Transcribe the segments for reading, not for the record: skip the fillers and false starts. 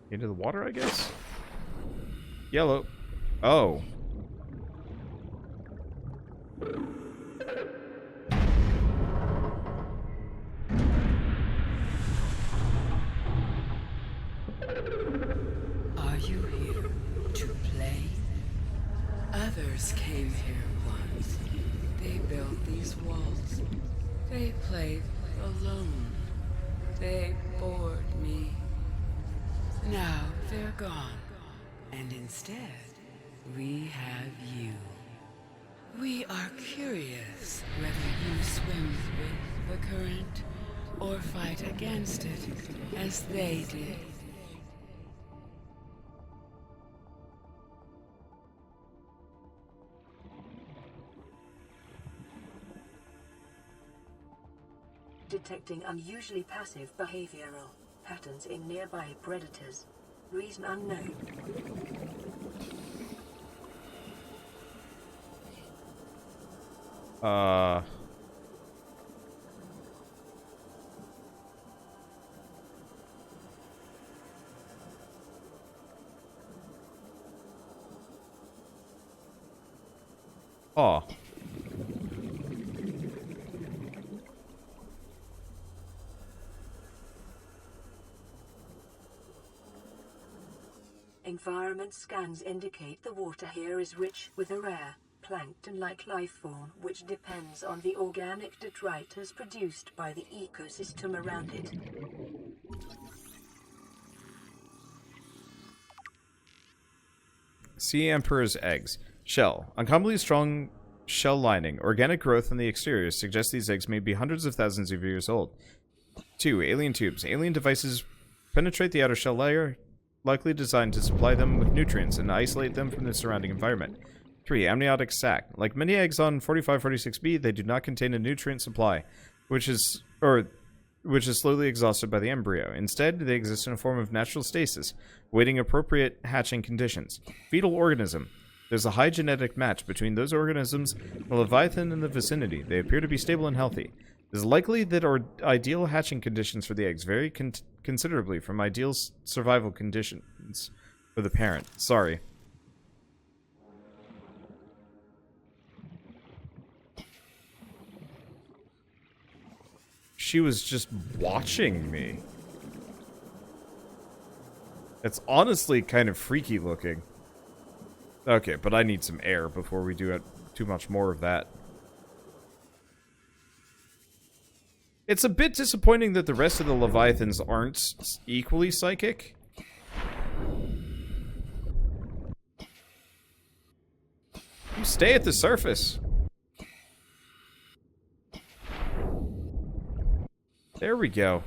Into the water, I guess? Yellow. Oh. Are you here to play? Others came here once. They built these walls. They played alone. They bored me. Now they're gone. And instead, we have you. We are curious whether you swim with the current or fight against it as they did. Detecting unusually passive behavioral patterns in nearby predators. Reason unknown. Oh. Environment scans indicate the water here is rich with a rare, plankton-like life form which depends on the organic detritus produced by the ecosystem around it. Sea Emperor's eggs. Shell. Uncommonly strong shell lining. Organic growth on the exterior suggests these eggs may be hundreds of thousands of years old. 2. Alien tubes. Alien devices penetrate the outer shell layer, likely designed to supply them with nutrients and isolate them from the surrounding environment. 3. Amniotic sac. Like many eggs on 4546b, they do not contain a nutrient supply, which is slowly exhausted by the embryo. Instead, they exist in a form of natural stasis, waiting appropriate hatching conditions. Fetal organism. There's a high genetic match between those organisms and the Leviathan in the vicinity. They appear to be stable and healthy. It is likely that ideal hatching conditions for the eggs vary considerably from ideal survival conditions for the parent. Sorry. She was just watching me. It's honestly kind of freaky looking. Okay, but I need some air before we do too much more of that. It's a bit disappointing that the rest of the Leviathans aren't equally psychic. You stay at the surface. There we go.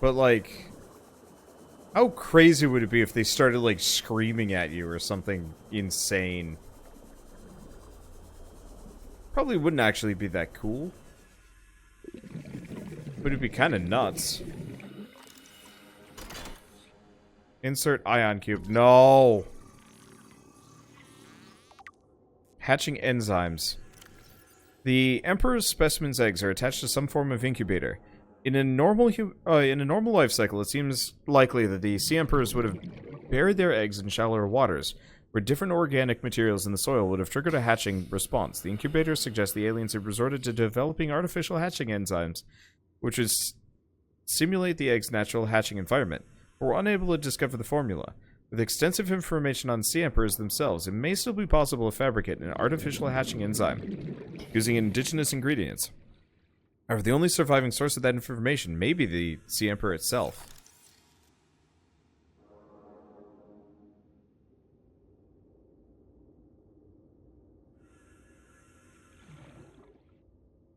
But, like, how crazy would it be if they started, like, screaming at you or something insane? Probably wouldn't actually be that cool. But it'd be kind of nuts. Insert ion cube. No! Hatching enzymes. The Emperor's specimen's eggs are attached to some form of incubator. In a normal life cycle, it seems likely that the sea emperors would have buried their eggs in shallower waters, where different organic materials in the soil would have triggered a hatching response. The incubators suggest the aliens have resorted to developing artificial hatching enzymes, which would simulate the egg's natural hatching environment, but were unable to discover the formula. With extensive information on sea emperors themselves, it may still be possible to fabricate an artificial hatching enzyme using indigenous ingredients. However, the only surviving source of that information may be the Sea Emperor itself.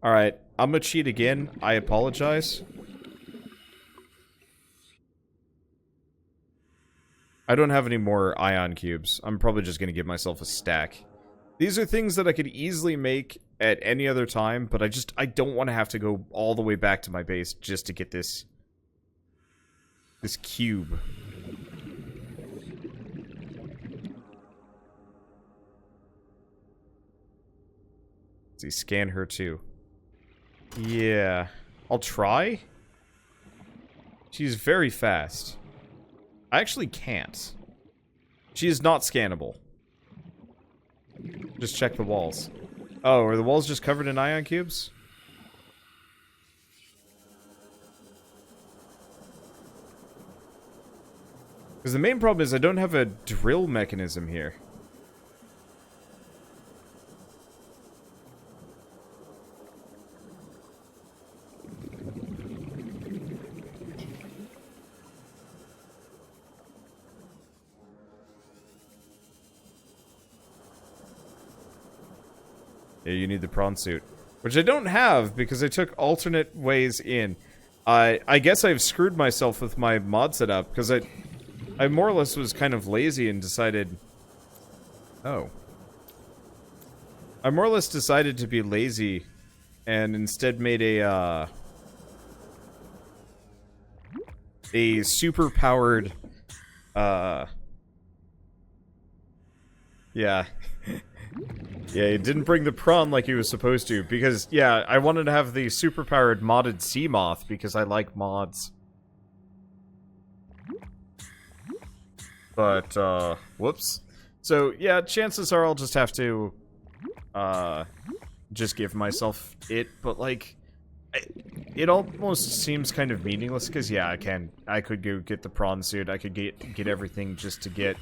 Alright, I'm gonna cheat again. I apologize. I don't have any more ion cubes. I'm probably just gonna give myself a stack. These are things that I could easily make at any other time, but I don't want to have to go all the way back to my base just to get this cube. Let's see, scan her too. Yeah. I'll try. She's very fast. I actually can't. She is not scannable. Just check the walls. Oh, are the walls just covered in ion cubes? Because the main problem is I don't have a drill mechanism here. Yeah, you need the prawn suit. Which I don't have because I took alternate ways in. I guess I've screwed myself with my mod setup because I more or less was kind of lazy and decided... Oh. I more or less decided to be lazy and instead made a super-powered, yeah. Yeah, he didn't bring the prawn like he was supposed to, because, yeah, I wanted to have the super-powered modded sea moth, because I like mods. But, whoops. So, yeah, chances are I'll just have to, just give myself it, but, like, it almost seems kind of meaningless, because, yeah, I could go get the prawn suit, I could get everything just to get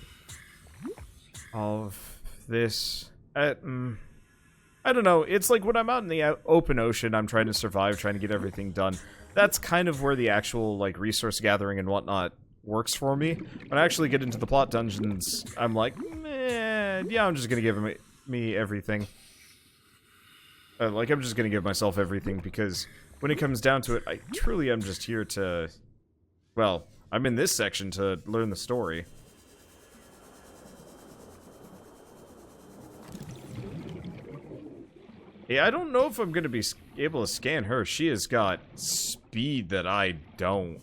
all of this. I don't know, it's like when I'm out in the open ocean, I'm trying to survive, trying to get everything done. That's kind of where the actual, like, resource gathering and whatnot works for me. When I actually get into the plot dungeons, I'm like, meh, yeah, I'm just gonna give me everything. Like, I'm just gonna give myself everything, because when it comes down to it, I truly am just here to... Well, I'm in this section to learn the story. Yeah, I don't know if I'm gonna be able to scan her. She has got speed that I don't.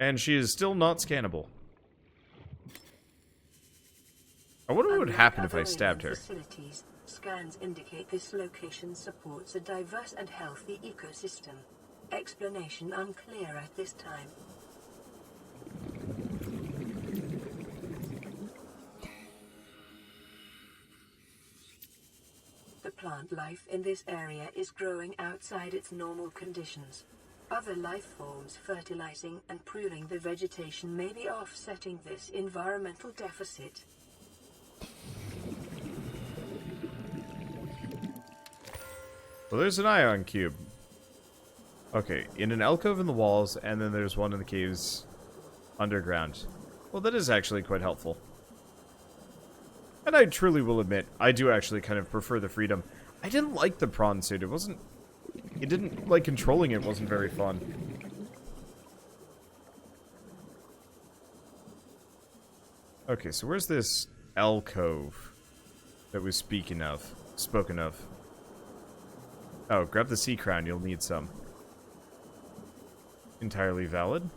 And she is still not scannable. I wonder what would happen if I stabbed her. Scans indicate this location supports a diverse and healthy ecosystem. Explanation unclear at this time. The plant life in this area is growing outside its normal conditions. Other life forms fertilizing and pruning the vegetation may be offsetting this environmental deficit. Well, there's an ion cube. Okay, in an alcove in the walls, and then there's one in the caves underground. Well, that is actually quite helpful. And I truly will admit, I do actually kind of prefer the freedom. I didn't like the prawn suit. It didn't, like, controlling it wasn't very fun. Okay, so where's this alcove that was spoken of? Oh, grab the sea crown, you'll need some. Entirely valid.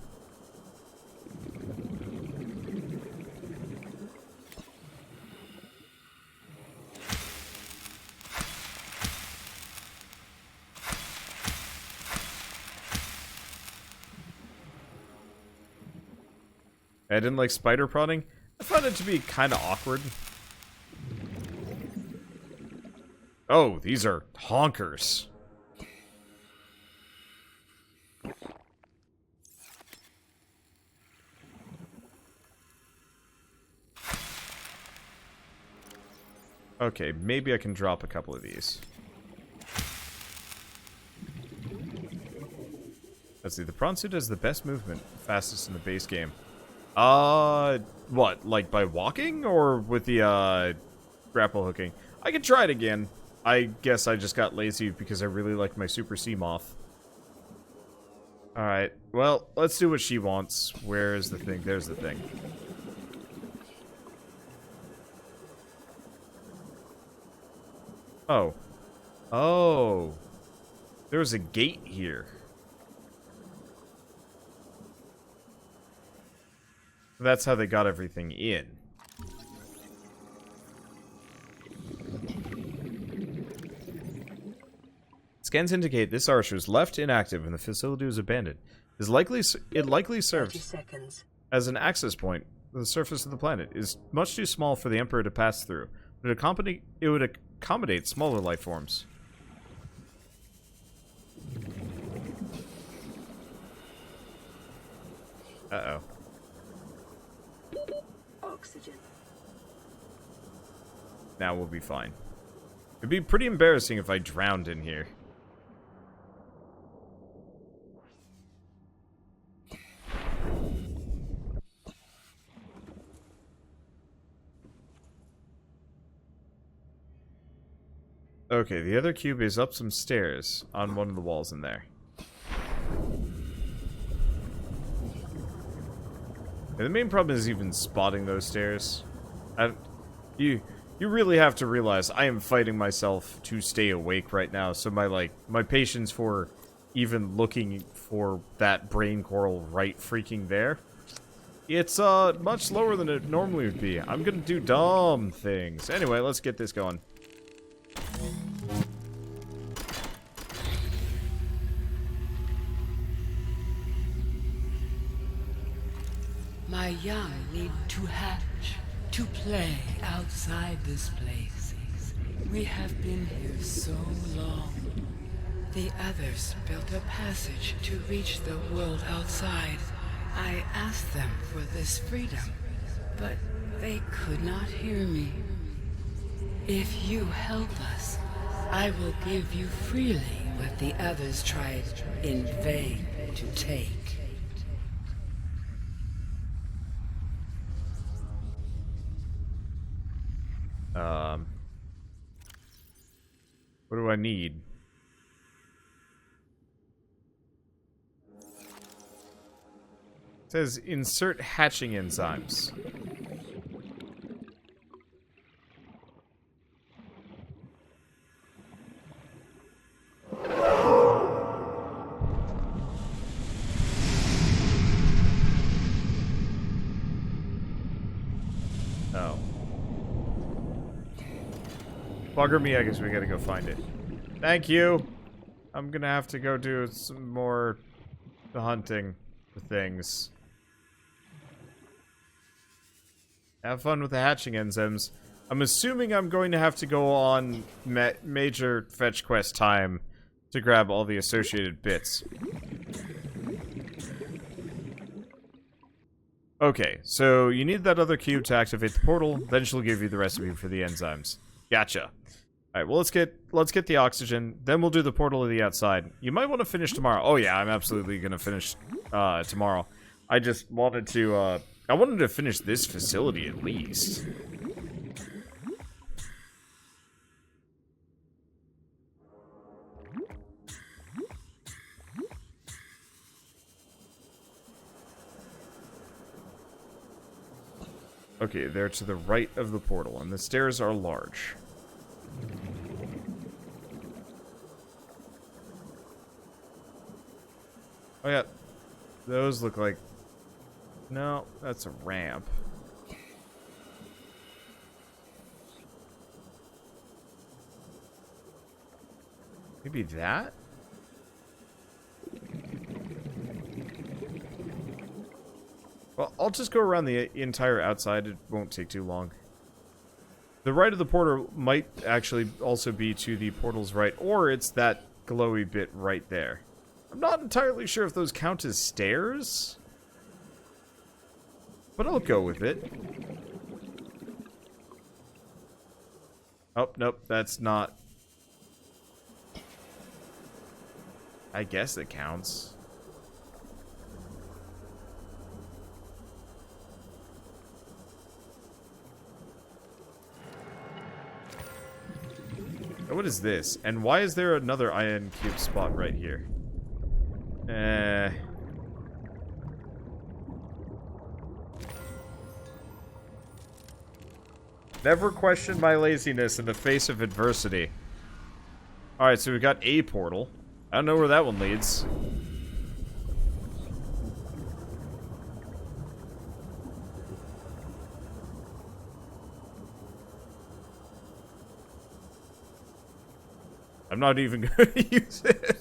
I didn't like spider prodding. I found it to be kind of awkward. Oh, these are honkers. Okay, maybe I can drop a couple of these. Let's see, the prawn suit has the best movement, fastest in the base game. What, like by walking or with the, grapple hooking? I can try it again. I guess I just got lazy because I really like my Super Sea Moth. Alright, well, let's do what she wants. Where is the thing? There's the thing. Oh. Oh. There was a gate here. That's how they got everything in. Scans indicate this archer was left inactive when the facility was abandoned. It likely served 30 seconds. as an access point. The surface of the planet is much too small for the Emperor to pass through, but it would accommodate smaller life forms. Uh-oh. Oxygen. Now we'll be fine. It'd be pretty embarrassing if I drowned in here. Okay, the other cube is up some stairs on one of the walls in there. And the main problem is even spotting those stairs. You really have to realize I am fighting myself to stay awake right now, so my patience for even looking for that brain coral right freaking there, it's much lower than it normally would be. I'm gonna do dumb things. Anyway, let's get this going. My young need to hatch, to play outside this place. We have been here so long. The others built a passage to reach the world outside. I asked them for this freedom, but they could not hear me. If you help us, I will give you freely what the others tried in vain to take. What do I need? It says insert hatching enzymes. Oh. Bugger me, I guess we gotta go find it. Thank you! I'm gonna have to go do some more hunting for things. Have fun with the hatching enzymes. I'm assuming I'm going to have to go on major fetch quest time to grab all the associated bits. Okay, so you need that other cube to activate the portal, then she'll give you the recipe for the enzymes. Gotcha. Alright, well let's get the oxygen, then we'll do the portal to the outside. You might want to finish tomorrow. Oh yeah, I'm absolutely gonna finish tomorrow. I just wanted to I wanted to finish this facility at least. Okay, they're to the right of the portal, and the stairs are large. Oh yeah, those look like... No, that's a ramp. Maybe that? Well, I'll just go around the entire outside. It won't take too long. The right of the portal might actually also be to the portal's right, or it's that glowy bit right there. I'm not entirely sure if those count as stairs, but I'll go with it. Oh, nope, that's not... I guess it counts. What is this? And why is there another iron cube spot right here? Never question my laziness in the face of adversity. Alright, so we got a portal. I don't know where that one leads. I'm not even going to use it.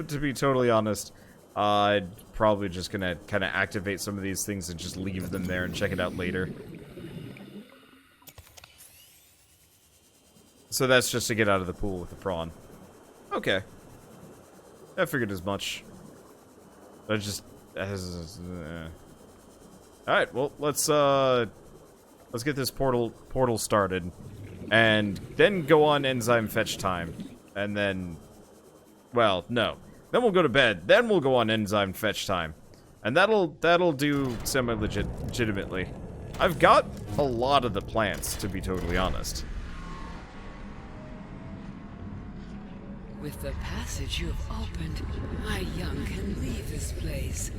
To be totally honest, I'd probably just going to kind of activate some of these things and just leave them there and check it out later. So that's just to get out of the pool with the prawn. Okay. I figured as much. I just... Alright, well, let's get this portal started. And then go on enzyme fetch time. And then... Well, no. Then we'll go to bed. Then we'll go on enzyme fetch time. And that'll do semi-legitimately. I've got a lot of the plants, to be totally honest. With the passage you have opened, my young can leave this place.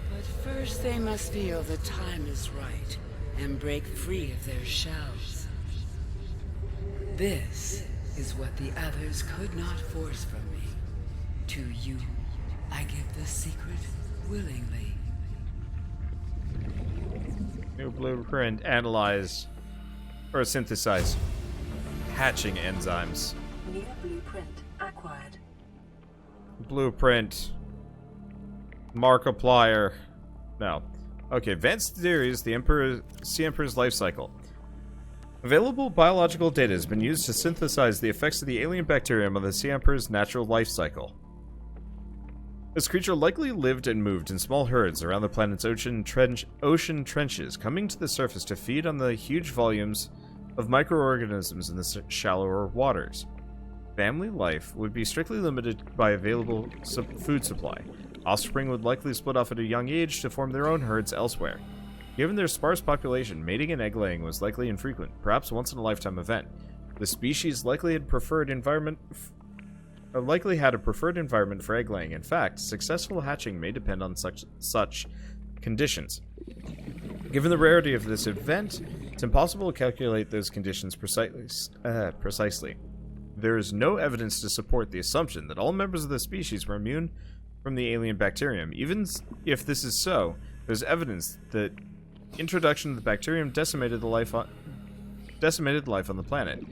But first they must feel the time is right and break free of their shells. This is what the others could not force from me. To you, I give the secret willingly. New blueprint, analyze, or synthesize hatching enzymes. New blueprint acquired. Blueprint. Markiplier. No. Okay, advanced theories, the Sea Emperor's life cycle. Available biological data has been used to synthesize the effects of the alien bacterium on the Sea Emperor's natural life cycle. This creature likely lived and moved in small herds around the planet's ocean trenches, coming to the surface to feed on the huge volumes of microorganisms in the shallower waters. Family life would be strictly limited by available food supply. Offspring would likely split off at a young age to form their own herds elsewhere. Given their sparse population, mating and egg laying was likely infrequent, perhaps once in a lifetime event. The species likely had a preferred environment for egg laying. In fact, successful hatching may depend on such conditions. Given the rarity of this event, it's impossible to calculate those conditions precisely. There is no evidence to support the assumption that all members of the species were immune from the alien bacterium. Even if this is so, there's evidence that introduction of the bacterium decimated life on the planet,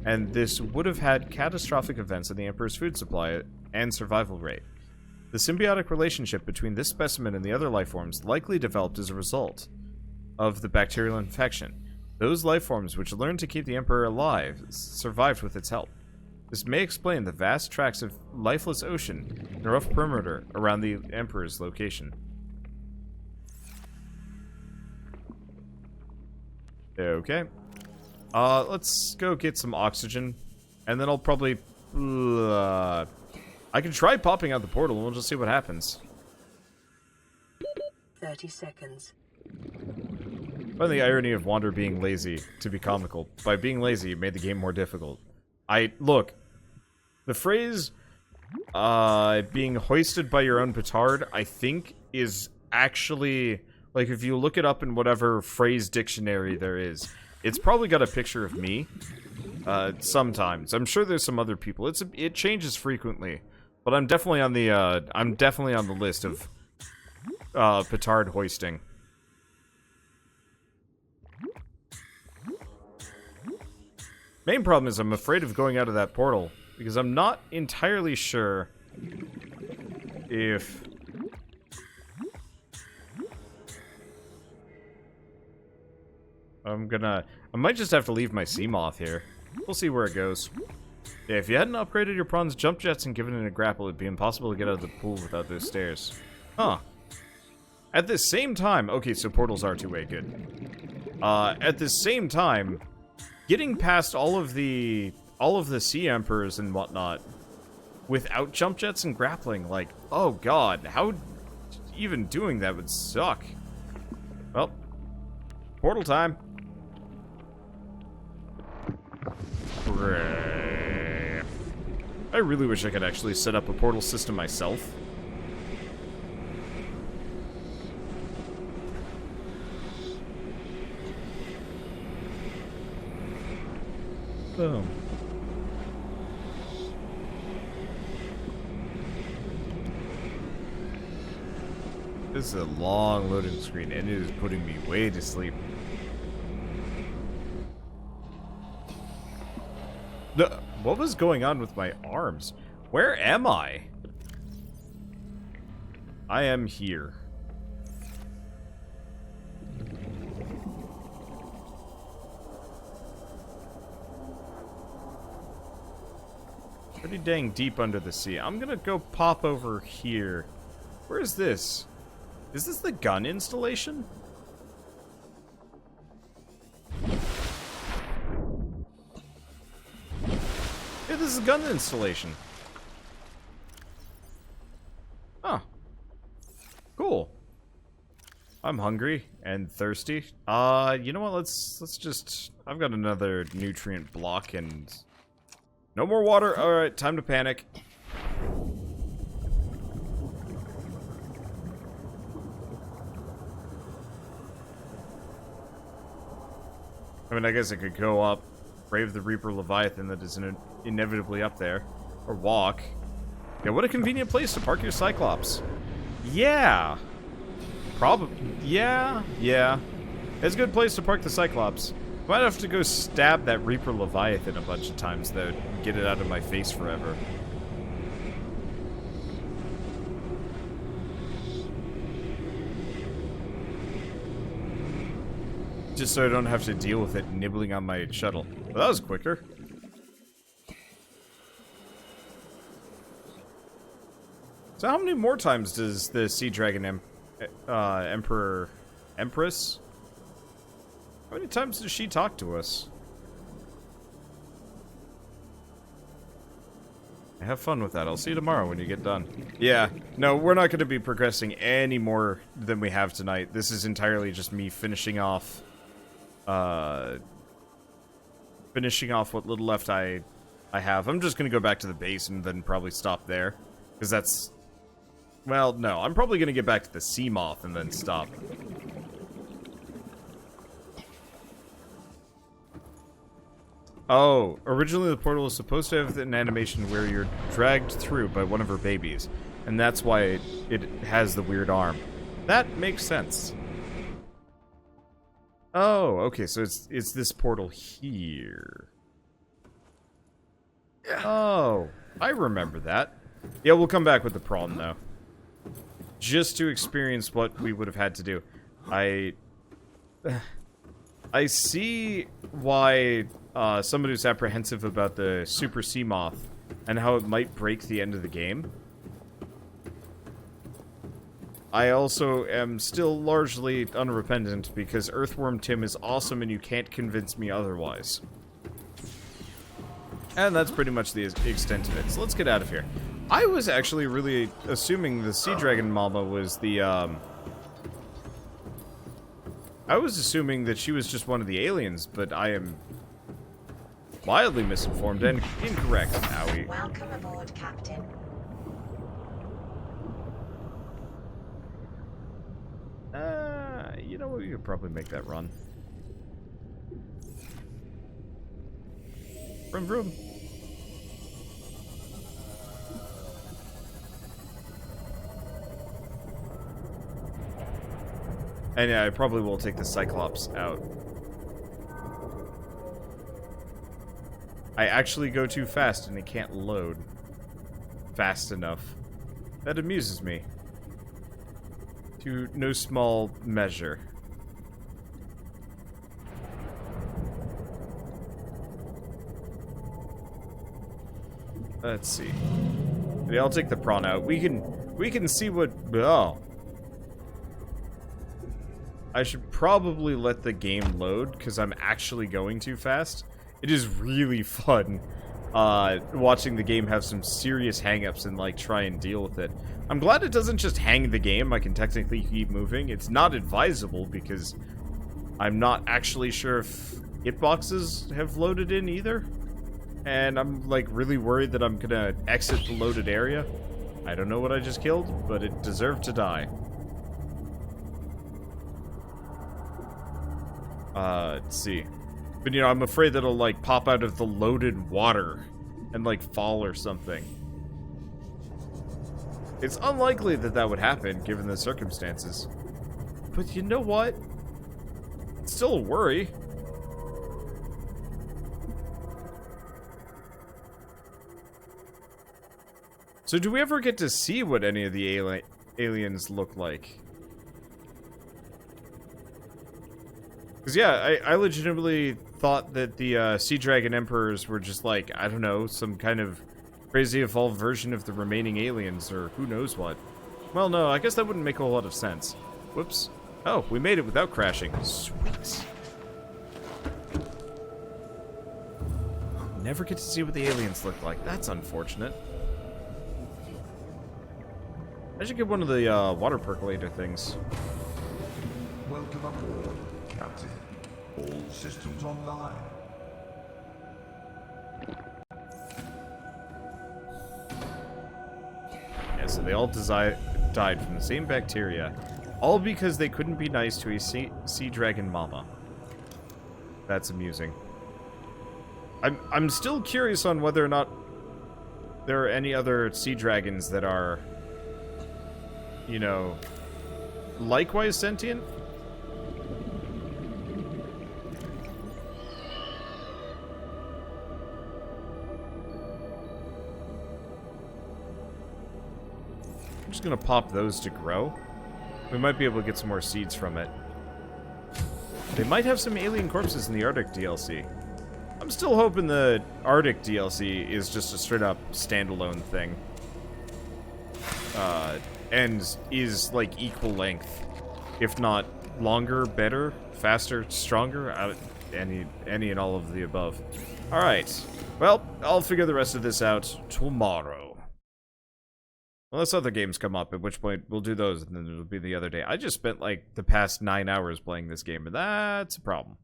and this would have had catastrophic events in the Emperor's food supply and survival rate. The symbiotic relationship between this specimen and the other life forms likely developed as a result of the bacterial infection. Those life forms which learned to keep the Emperor alive survived with its help. This may explain the vast tracts of lifeless ocean and rough perimeter around the Emperor's location. Okay. Let's go get some oxygen, and then I'll probably... I can try popping out the portal, and we'll just see what happens. 30 seconds. Find the irony of Wander being lazy to be comical. By being lazy, it made the game more difficult. Look, the phrase, being hoisted by your own petard, I think is actually, like, if you look it up in whatever phrase dictionary there is, it's probably got a picture of me, sometimes. I'm sure there's some other people. It changes frequently, but I'm definitely on the list of, petard hoisting. Main problem is I'm afraid of going out of that portal, because I'm not entirely sure if... I might just have to leave my Seamoth here. We'll see where it goes. Yeah, if you hadn't upgraded your prawn's jump jets and given it a grapple, it'd be impossible to get out of the pool without those stairs. Huh. At the same time... Okay, so portals are two-way, good. At the same time... Getting past all of the Sea Emperors and whatnot without jump jets and grappling, like, oh god, how even doing that would suck. Well, portal time. I really wish I could actually set up a portal system myself. Boom. This is a long loading screen, and it is putting me way to sleep. What was going on with my arms? Where am I? I am here. Pretty dang deep under the sea. I'm gonna go pop over here. Where is this? Is this the gun installation? Yeah, this is a gun installation. Huh. Cool. I'm hungry and thirsty. You know what? Let's just. I've got another nutrient block and no more water. All right, time to panic. I mean, I guess I could go up, brave the Reaper Leviathan that is inevitably up there, or walk. Yeah, what a convenient place to park your Cyclops. Yeah. Probably. Yeah. It's a good place to park the Cyclops. Might have to go stab that Reaper Leviathan a bunch of times, though, to get it out of my face forever. Just so I don't have to deal with it nibbling on my shuttle. Well, that was quicker. So how many more times does the Sea Dragon Empress? How many times does she talk to us? Have fun with that. I'll see you tomorrow when you get done. Yeah, no, we're not going to be progressing any more than we have tonight. This is entirely just me finishing off what little left I have. I'm just gonna go back to the base and then probably stop there, because that's, well, no, I'm probably gonna get back to the sea moth and then stop. Oh, originally the portal was supposed to have an animation where you're dragged through by one of her babies, and that's why it has the weird arm. That makes sense. Oh, okay, so it's this portal here. Oh, I remember that. Yeah, we'll come back with the prawn, though. Just to experience what we would have had to do. I see why somebody was apprehensive about the Super Sea Moth and how it might break the end of the game. I also am still largely unrepentant because Earthworm Tim is awesome and you can't convince me otherwise. And that's pretty much the extent of it. So let's get out of here. I was actually really assuming the Sea Dragon Mama was the, I was assuming that she was just one of the aliens, but I am wildly misinformed and incorrect, Owie. Welcome aboard, Captain. You know what? We could probably make that run. Vroom vroom. And yeah, I probably will take the Cyclops out. I actually go too fast and it can't load fast enough. That amuses me. To no small measure. Let's see. Yeah, I'll take the prawn out. We can see what. Oh, I should probably let the game load because I'm actually going too fast. It is really fun watching the game have some serious hang-ups and like try and deal with it. I'm glad it doesn't just hang the game. I can technically keep moving. It's not advisable because I'm not actually sure if hitboxes have loaded in either. And I'm like really worried that I'm gonna exit the loaded area. I don't know what I just killed, but it deserved to die. Let's see. But you know, I'm afraid that it'll like pop out of the loaded water and like fall or something. It's unlikely that that would happen, given the circumstances. But you know what? It's still a worry. So do we ever get to see what any of the aliens look like? Because yeah, I legitimately thought that the Sea Dragon Emperors were just like, I don't know, some kind of crazy evolved version of the remaining aliens, or who knows what. Well, no, I guess that wouldn't make a whole lot of sense. Whoops. Oh, we made it without crashing. Sweet. Never get to see what the aliens look like. That's unfortunate. I should get one of the water percolator things. Welcome aboard, Captain. All systems online. Yeah, so they all died from the same bacteria. All because they couldn't be nice to a sea dragon mama. That's amusing. I'm still curious on whether or not there are any other sea dragons that are, you know, likewise sentient. I'm just gonna pop those to grow. We might be able to get some more seeds from it. They might have some alien corpses in the Arctic DLC. I'm still hoping the Arctic DLC is just a straight-up standalone thing. And is, like, equal length. If not longer, better, faster, stronger, any and all of the above. Alright. Well, I'll figure the rest of this out tomorrow. Unless other games come up, at which point we'll do those, and then it'll be the other day. I just spent, like, the past 9 hours playing this game, and that's a problem.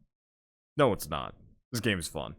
No, it's not. This game is fun.